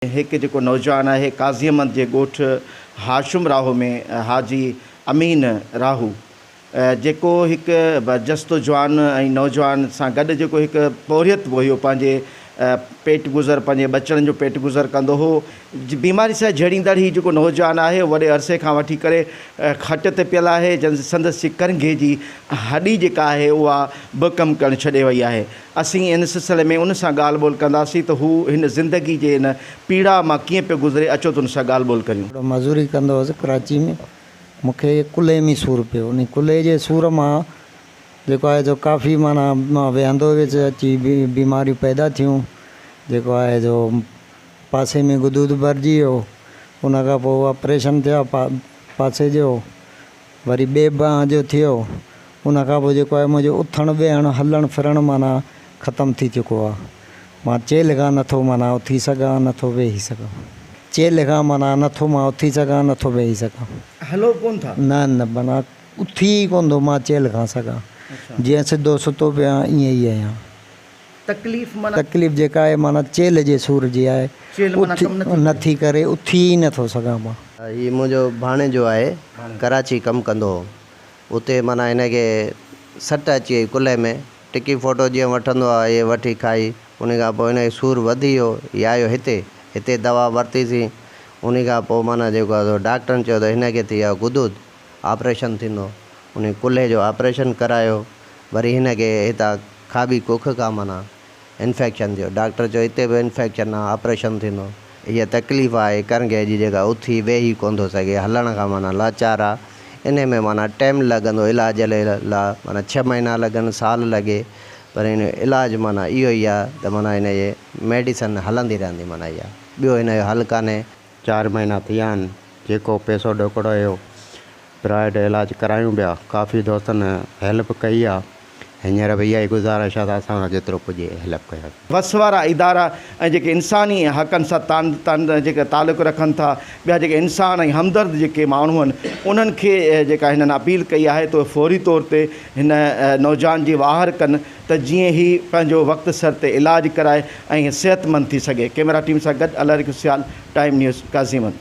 एक जो नौजवान है काज़ी अहमद के गोठ हाशिम राहू में हाजी अमीन राहू जेको एक जस्तो जवान नौजवान से गड जो एक पोरियत वो पांजे पेट गुज़र पंहिंजे बच्चन जो पेट गुज़र कंदो हो। बीमारी से जड़ींदड़ ही जो नौजवान है वॾे अरसे का वठी करे खट ते पियल है। संदसि करंगे जी हड्डी जेका है उहा ब कम करण छॾे वई है। असीं इन सिलसिले में उन सां ॻाल्हि ॿोल कंदासीं त हू हिन ज़िंदगी जे इन पीड़ा मां कीअं पियो गुज़रे। अचो त उन सां ॻाल्हि ॿोल करियूं। मज़ूरी कंदो हुअसि कराची में। मूंखे कुल्हे में सूरु पियो। उन कुल्हे जे सूर मां जेको आहे जो काफ़ी माना मां वेहंदो विच अची बीमारियूं पैदा थियूं। जेको आहे जो पासे में गुदूद भरिजी वियो। उन खां पोइ ऑपरेशन थिया पासे जो, वरी ॿिए बांह जो थियो। उन खां पोइ जेको आहे मुंहिंजो उथणु वेहणु हलणु फिरणु माना ख़तमु थी चुको आहे। मां चेल खां नथो माना उथी सघां, नथो वेही सघां। चेल खां माना नथो मां उथी सघां, नथो वेही सघां। हलो कोन था? न माना उथी कोन थो मां चेल खां सघां। जीअं सिधो सुतो पिया ईअं ई आहियां। तकलीफ़ जेका आहे माना चेल जे सूर जी आहे। नथी करे उथी नथो सघां मां। ये मुझो भाणे जो आहे कराची कम कंदो हो। उते माना इनके सट अची वई कुल्हे में। टिकी फ़ोटो जीअं वठंदो आहे ये वठी खाई। उन खां पोइ इनजो सूर वधी वियो। ये आयो हिते दवा वरितीसीं। उन खां पोइ माना जेको आहे डॉक्टरनि चयो त हिनखे थी वियो गुदूद, ऑपरेशन थींदो। उन कुल्हे जो ऑपरेशन करायो। वरी हिनखे हितां खाबी कुख खां माना इन्फेक्शन थियो। डॉक्टर चयो हिते बि इन्फेक्शन आहे, ऑपरेशन थींदो। इहा तकलीफ़ आहे करंगे जी जेका उथी वेही कोन थो सघे, हलण खां माना लाचार आहे। इन में माना टाइम लॻंदो इलाज लाइ माना 6 महीना लॻनि, साल लॻे। पर इन इलाज माना इहो ई आहे त माना इन जे मेडिसन हलंदी रहंदी। माना इहा ॿियो हिन जो हल कान्हे। 4 महीना थी विया आहिनि। जेको पैसो ॾोकड़ो हुयो प्राइवेट इलाज करायूं पिया। काफ़ी दोस्तनि हेल्प कई आहे। हींअर भई इहा ई गुज़ारिश आहे त असां जेतिरो पुॼे हेल्प कयो। वस वारा इदारा ऐं जेके इंसानी हक़नि सां जेके तालुक़ु रखनि था, ॿिया जेके इंसान ऐं हमदर्द जेके माण्हू आहिनि उन्हनि खे जेका हिननि अपील कई आहे त फौरी तौर ते हिन नौजवान जी वाहर कनि त जीअं ई पंहिंजो वक़्तु सर ते इलाज कराए ऐं सिहतमंद थी सघे। कैमरा टीम सां गॾु अलरिक सियाल, टाइम न्यूज़, काज़ी अहमद।